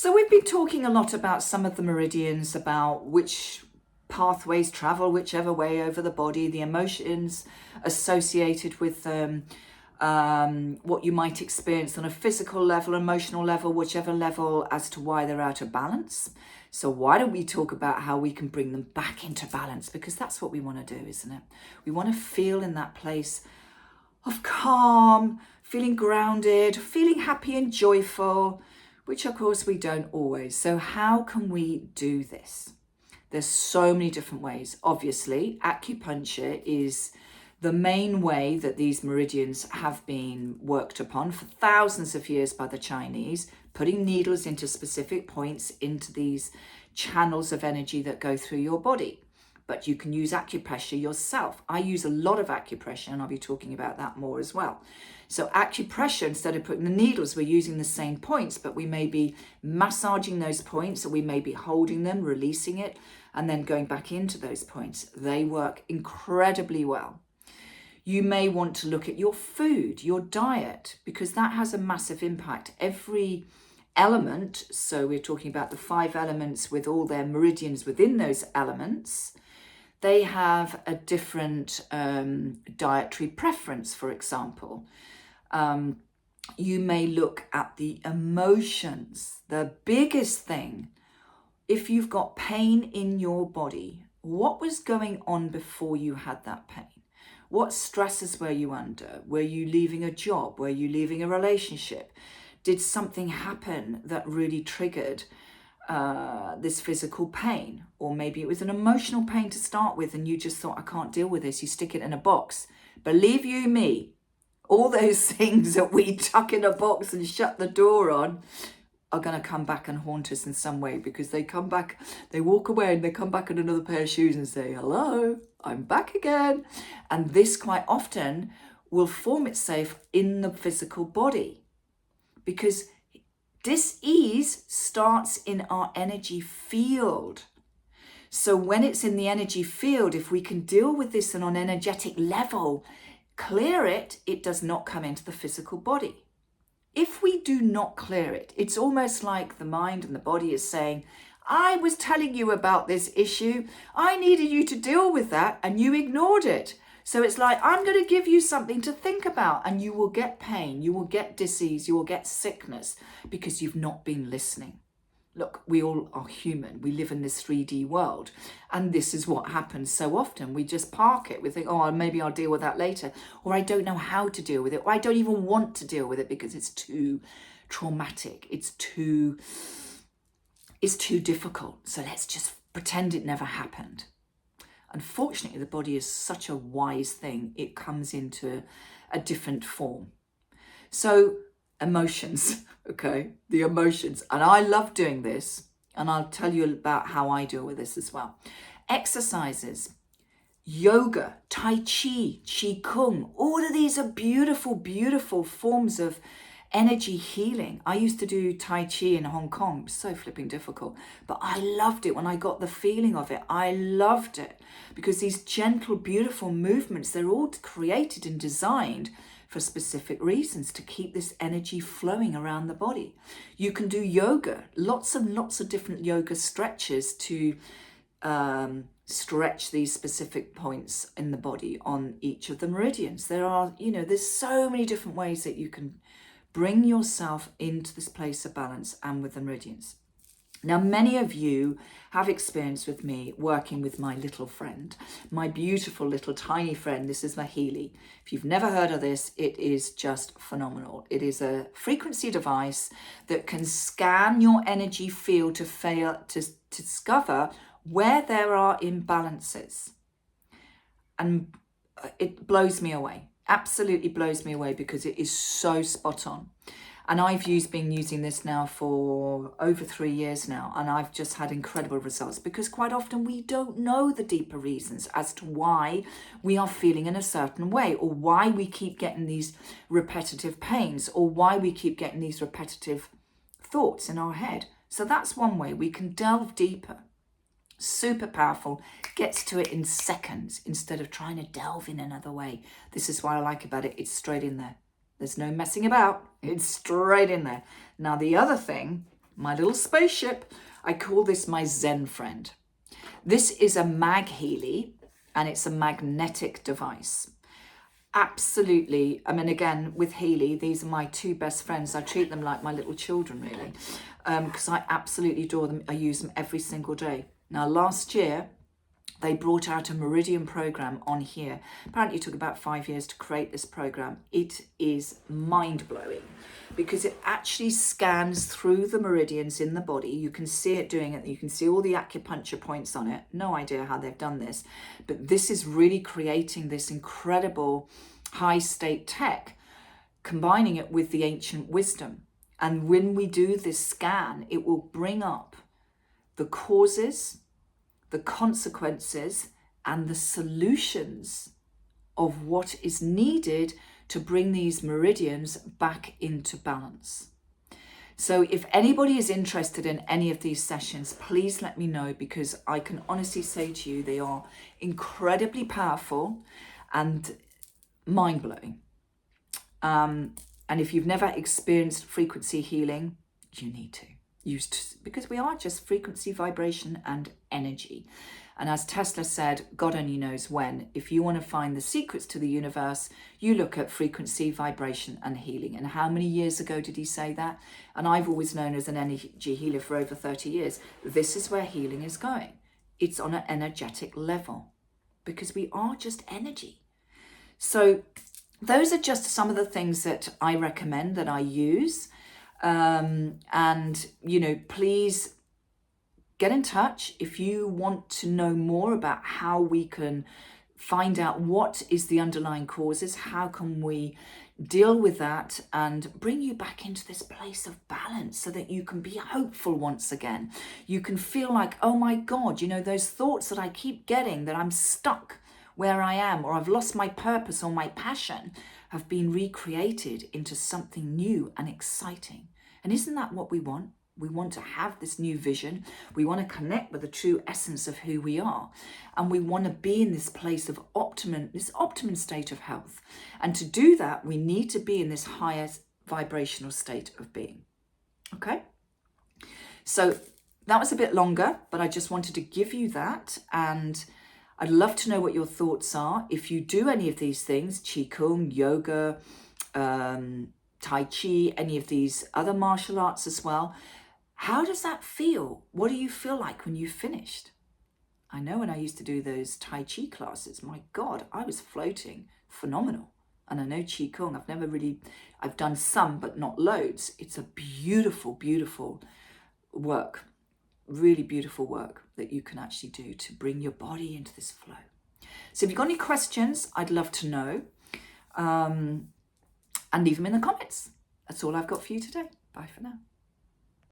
So we've been talking a lot about some of the meridians, about which pathways travel whichever way over the body, the emotions associated with them, what you might experience on a physical level, emotional level, whichever level, as to why they're out of balance. So why don't we talk about how we can bring them back into balance? Because that's what we want to do, isn't it? We want to feel in that place of calm, feeling grounded, feeling happy and joyful, which of course we don't always. So how can we do this? There's so many different ways. Obviously, acupuncture is the main way that these meridians have been worked upon for thousands of years by the Chinese, putting needles into specific points into these channels of energy that go through your body. But you can use acupressure yourself. I use a lot of acupressure, and I'll be talking about that more as well. So acupressure, instead of putting the needles, we're using the same points, but we may be massaging those points, or we may be holding them, releasing it, and then going back into those points. They work incredibly well. You may want to look at your food, your diet, because that has a massive impact. Every element, so we're talking about the 5 elements with all their meridians within those elements, they have a different dietary preference, for example. You may look at the emotions. The biggest thing, if you've got pain in your body, what was going on before you had that pain? What stresses were you under? Were you leaving a job? Were you leaving a relationship? Did something happen that really triggered this physical pain? Or maybe it was an emotional pain to start with and you just thought, I can't deal with this. You stick it in a box. Believe you me, all those things that we tuck in a box and shut the door on are going to come back and haunt us in some way, because they come back, they walk away and they come back in another pair of shoes and say, hello, I'm back again. And this quite often will form itself in the physical body, because dis-ease starts in our energy field. So when it's in the energy field, if we can deal with this on an energetic level, clear it, it does not come into the physical body. If we do not clear it, it's almost like the mind and the body is saying, I was telling you about this issue. I needed you to deal with that and you ignored it. So it's like, I'm going to give you something to think about, and you will get pain, you will get disease, you will get sickness because you've not been listening. Look, we all are human. We live in this 3D world. And this is what happens so often. We just park it. We think, oh, maybe I'll deal with that later. Or I don't know how to deal with it. Or I don't even want to deal with it because it's too traumatic. It's too difficult. So let's just pretend it never happened. Unfortunately, the body is such a wise thing. It comes into a different form. So emotions, okay, the emotions. And I love doing this, and I'll tell you about how I deal with this as well. Exercises, yoga, tai chi, qi kung, all of these are beautiful, beautiful forms of energy healing. I used to do tai chi in Hong Kong. It was so flipping difficult, but I loved it when I got the feeling of it. I loved it because these gentle, beautiful movements, they're all created and designed for specific reasons to keep this energy flowing around the body. You can do yoga, lots and lots of different yoga stretches to stretch these specific points in the body on each of the meridians. There's so many different ways that you can bring yourself into this place of balance and with the meridians. Now, many of you have experience with me working with my little friend, my beautiful little tiny friend. This is Mahili. If you've never heard of this, it is just phenomenal. It is a frequency device that can scan your energy field to discover where there are imbalances. And it blows me away. Absolutely blows me away because it is so spot on. And I've been using this now for over 3 years now, and I've just had incredible results, because quite often we don't know the deeper reasons as to why we are feeling in a certain way, or why we keep getting these repetitive pains, or why we keep getting these repetitive thoughts in our head. So that's one way we can delve deeper. Super powerful, gets to it in seconds instead of trying to delve in another way. This is what I like about it. It's straight in there. There's no messing about. It's straight in there. Now, the other thing my little spaceship. I call this my Zen friend. This is a mag Healy, and it's a magnetic device. Absolutely. I mean, again, with Healy, these are my two best friends. I treat them like my little children, really, because I absolutely adore them. I use them every single day. Now, last year, they brought out a Meridian program on here. Apparently, it took about 5 years to create this program. It is mind-blowing because it actually scans through the meridians in the body. You can see it doing it. You can see all the acupuncture points on it. No idea how they've done this, but this is really creating this incredible high-state tech, combining it with the ancient wisdom. And when we do this scan, it will bring up the causes, the consequences, and the solutions of what is needed to bring these meridians back into balance. So if anybody is interested in any of these sessions, please let me know, because I can honestly say to you, they are incredibly powerful and mind-blowing. And if you've never experienced frequency healing, you need to. Because we are just frequency, vibration, and energy. And as Tesla said, God only knows when. If you want to find the secrets to the universe, you look at frequency, vibration, and healing. And how many years ago did he say that? And I've always known as an energy healer for over 30 years. This is where healing is going. It's on an energetic level, because we are just energy. So those are just some of the things that I recommend, that I use. And, you know, please get in touch if you want to know more about how we can find out what is the underlying causes, how can we deal with that and bring you back into this place of balance so that you can be hopeful once again. You can feel like, oh my God, you know, those thoughts that I keep getting, that I'm stuck where I am, or I've lost my purpose or my passion, have been recreated into something new and exciting. And isn't that what we want? We want to have this new vision. We want to connect with the true essence of who we are. And we want to be in this place of optimum state of health. And to do that, we need to be in this highest vibrational state of being. Okay? So that was a bit longer, but I just wanted to give you that. And I'd love to know what your thoughts are. If you do any of these things, Qigong, yoga, Tai Chi, any of these other martial arts as well, how does that feel? What do you feel like when you've finished? I know when I used to do those Tai Chi classes, my God, I was floating. Phenomenal. And I know Qigong, I've done some, but not loads. It's a beautiful, beautiful work. Really beautiful work that you can actually do to bring your body into this flow. So if you've got any questions, I'd love to know. And leave them in the comments. That's all I've got for you today. Bye for now.